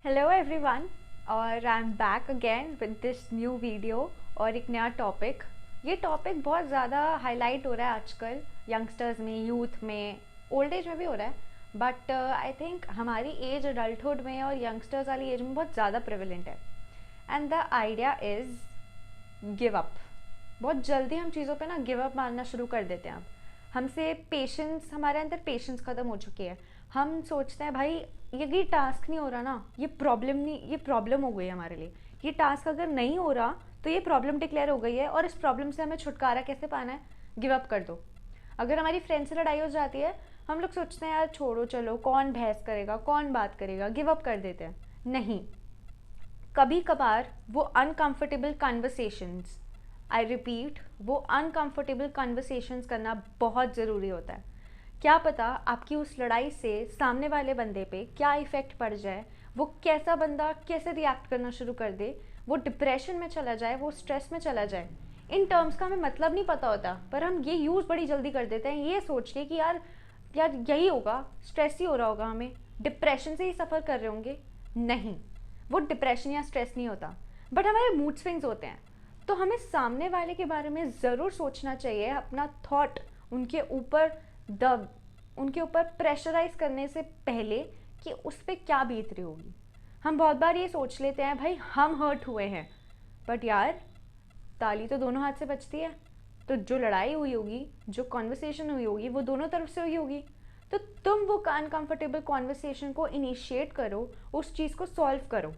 Hello everyone और I am back again with this new video और एक नया टॉपिक। ये टॉपिक बहुत ज़्यादा हाईलाइट हो रहा है आजकल यंगस्टर्स में, यूथ में, ओल्ड एज में भी हो रहा है, बट आई थिंक हमारी एज अडल्टहुड में और यंगस्टर्स वाली एज में बहुत ज़्यादा प्रेवलेंट है। And the idea is give up. बहुत जल्दी हम चीज़ों पे ना गिव अप मारना शुरू कर देते हैं। अब हमसे पेशेंस, हमारे अंदर पेशेंस ख़त्म हो चुकी है। हम सोचते हैं भाई ये टास्क नहीं हो रहा ना, ये प्रॉब्लम नहीं, ये प्रॉब्लम हो गई है हमारे लिए। ये टास्क अगर नहीं हो रहा तो ये प्रॉब्लम डिक्लेयर हो गई है और इस प्रॉब्लम से हमें छुटकारा कैसे पाना है, गिव अप कर दो। अगर हमारी फ्रेंड से लड़ाई हो जाती है, हम लोग सोचते हैं यार छोड़ो, चलो कौन बहस करेगा, कौन बात करेगा, गिव अप कर देते हैं। नहीं, कभी कभार वो अनकंफर्टेबल कन्वर्सेशंस, आई रिपीट, वो अनकंफर्टेबल कन्वर्सेशंस करना बहुत ज़रूरी होता है। क्या पता आपकी उस लड़ाई से सामने वाले बंदे पे क्या इफ़ेक्ट पड़ जाए, वो कैसा बंदा कैसे रिएक्ट करना शुरू कर दे, वो डिप्रेशन में चला जाए, वो स्ट्रेस में चला जाए। इन टर्म्स का हमें मतलब नहीं पता होता, पर हम ये यूज़ बड़ी जल्दी कर देते हैं ये सोच के कि यार यार यही होगा, स्ट्रेस ही हो रहा होगा, हमें डिप्रेशन से ही सफ़र कर रहे होंगे। नहीं, वो डिप्रेशन या स्ट्रेस नहीं होता, बट हमारे मूड स्विंग्स होते हैं। तो हमें सामने वाले के बारे में ज़रूर सोचना चाहिए, अपना थॉट द उनके ऊपर प्रेशराइज करने से पहले कि उस पर क्या बीत रही होगी। हम बहुत बार ये सोच लेते हैं भाई हम हर्ट हुए हैं, बट यार ताली तो दोनों हाथ से बजती है। तो जो लड़ाई हुई होगी, जो कॉन्वर्सेशन हुई होगी, वो दोनों तरफ से हुई होगी। तो तुम वो अनकंफर्टेबल कॉन्वर्सेशन को इनिशिएट करो, उस चीज़ को सॉल्व करो।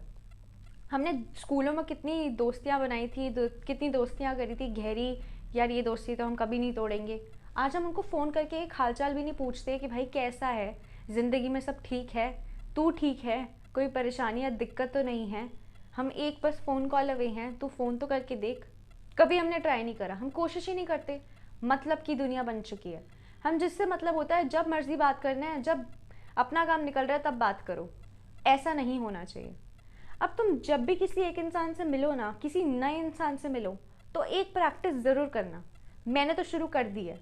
हमने स्कूलों में कितनी दोस्तियाँ बनाई थी, कितनी दोस्तियाँ करी थी गहरी, यार ये दोस्ती तो हम कभी नहीं तोड़ेंगे। आज हम उनको फ़ोन करके एक हालचाल भी नहीं पूछते कि भाई कैसा है, ज़िंदगी में सब ठीक है, तू ठीक है, कोई परेशानी या दिक्कत तो नहीं है। हम एक बस फ़ोन कॉल अवे हैं, तू फ़ोन तो करके देख। कभी हमने ट्राई नहीं करा, हम कोशिश ही नहीं करते। मतलब की दुनिया बन चुकी है। हम जिससे मतलब होता है जब मर्जी बात करना है, जब अपना काम निकल रहा है तब बात करो। ऐसा नहीं होना चाहिए। अब तुम जब भी किसी एक इंसान से मिलो ना, किसी नए इंसान से मिलो, तो एक प्रैक्टिस ज़रूर करना। मैंने तो शुरू कर दी है।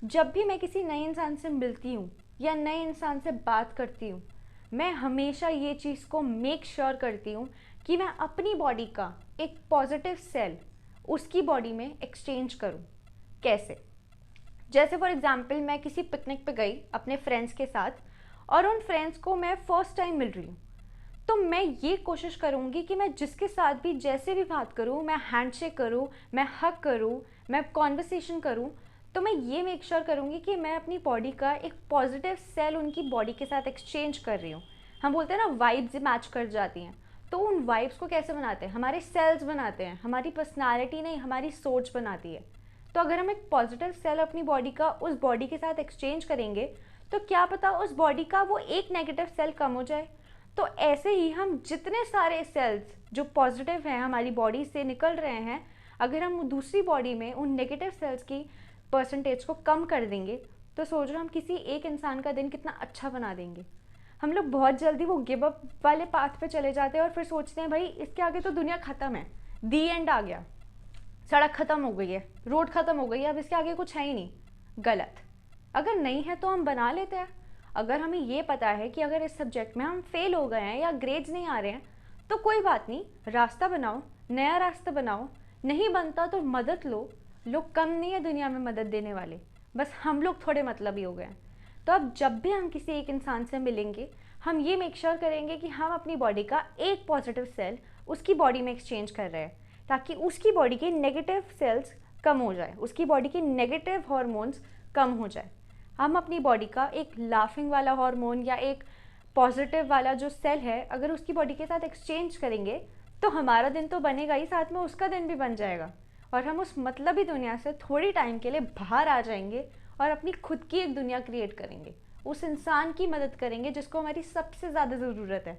जब भी मैं किसी नए इंसान से मिलती हूँ या नए इंसान से बात करती हूँ, मैं हमेशा ये चीज़ को मेक श्योर करती हूँ कि मैं अपनी बॉडी का एक पॉजिटिव सेल उसकी बॉडी में एक्सचेंज करूँ। कैसे? जैसे फॉर एग्ज़ाम्पल मैं किसी पिकनिक पे गई अपने फ्रेंड्स के साथ, और उन फ्रेंड्स को मैं फ़र्स्ट टाइम मिल रही हूँ, तो मैं ये कोशिश करूँगी कि मैं जिसके साथ भी जैसे भी बात करूँ, मैं हैंडशेक करूँ, मैं हग करूँ, मैं कॉन्वर्सेशन करूँ, तो मैं ये मेक श्योर करूँगी कि मैं अपनी बॉडी का एक पॉजिटिव सेल उनकी बॉडी के साथ एक्सचेंज कर रही हूँ। हम बोलते हैं ना वाइब्स मैच कर जाती हैं। तो उन वाइब्स को कैसे बनाते हैं? हमारे सेल्स बनाते हैं, हमारी पर्सनालिटी नहीं, हमारी सोच बनाती है। तो अगर हम एक पॉजिटिव सेल अपनी बॉडी का उस बॉडी के साथ एक्सचेंज करेंगे, तो क्या पता उस बॉडी का वो एक नेगेटिव सेल कम हो जाए। तो ऐसे ही हम जितने सारे सेल्स जो पॉजिटिव हैं हमारी बॉडी से निकल रहे हैं, अगर हम दूसरी बॉडी में उन नेगेटिव सेल्स की परसेंटेज को कम कर देंगे, तो सोचो हम किसी एक इंसान का दिन कितना अच्छा बना देंगे। हम लोग बहुत जल्दी वो गिव अप वाले पाथ पे चले जाते हैं और फिर सोचते हैं भाई इसके आगे तो दुनिया ख़त्म है, दी एंड आ गया, सड़क ख़त्म हो गई है, रोड ख़त्म हो गई है, अब इसके आगे कुछ है ही नहीं। गलत। अगर नहीं है तो हम बना लेते हैं। अगर हमें ये पता है कि अगर इस सब्जेक्ट में हम फेल हो गए हैं या ग्रेड्स नहीं आ रहे हैं, तो कोई बात नहीं, रास्ता बनाओ, नया रास्ता बनाओ। नहीं बनता तो मदद लो। लोग कम नहीं है दुनिया में मदद देने वाले, बस हम लोग थोड़े मतलबी हो गए हैं। तो अब जब भी हम किसी एक इंसान से मिलेंगे, हम ये मेक श्योर करेंगे कि हम अपनी बॉडी का एक पॉजिटिव सेल उसकी बॉडी में एक्सचेंज कर रहे हैं, ताकि उसकी बॉडी के नेगेटिव सेल्स कम हो जाए, उसकी बॉडी के नेगेटिव हार्मोन्स कम हो जाए। हम अपनी बॉडी का एक लाफिंग वाला हार्मोन या एक पॉजिटिव वाला जो सेल है, अगर उसकी बॉडी के साथ एक्सचेंज करेंगे, तो हमारा दिन तो बनेगा ही, साथ में उसका दिन भी बन जाएगा। और हम उस मतलबी दुनिया से थोड़ी टाइम के लिए बाहर आ जाएंगे और अपनी खुद की एक दुनिया क्रिएट करेंगे। उस इंसान की मदद करेंगे जिसको हमारी सबसे ज़्यादा ज़रूरत है।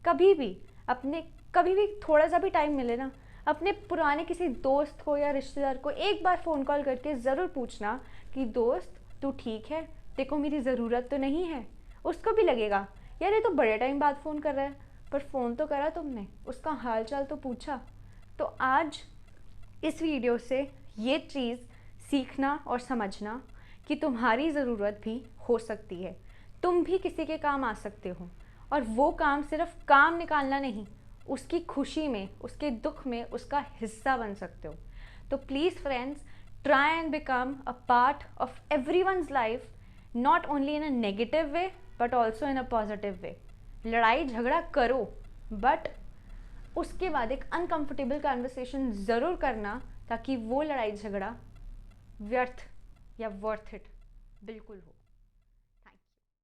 कभी भी कभी भी थोड़ा सा भी टाइम मिले ना, अपने पुराने किसी दोस्त को या रिश्तेदार को एक बार फ़ोन कॉल करके ज़रूर पूछना कि दोस्त तू ठीक है, देखो मेरी ज़रूरत तो नहीं है। उसको भी लगेगा यार ये तो बड़े टाइम बाद फ़ोन कर रहा है, पर फ़ोन तो करा तुमने, उसका हाल चाल तो पूछा। तो आज इस वीडियो से ये चीज़ सीखना और समझना कि तुम्हारी ज़रूरत भी हो सकती है, तुम भी किसी के काम आ सकते हो। और वो काम सिर्फ काम निकालना नहीं, उसकी खुशी में, उसके दुख में उसका हिस्सा बन सकते हो। तो please friends, try and become a part of everyone's life, not only in a negative way but also in a positive way. लड़ाई झगड़ा करो, बट उसके बाद एक अनकंफर्टेबल कन्वर्सेशन ज़रूर करना, ताकि वो लड़ाई झगड़ा व्यर्थ या वर्थ इट बिल्कुल हो।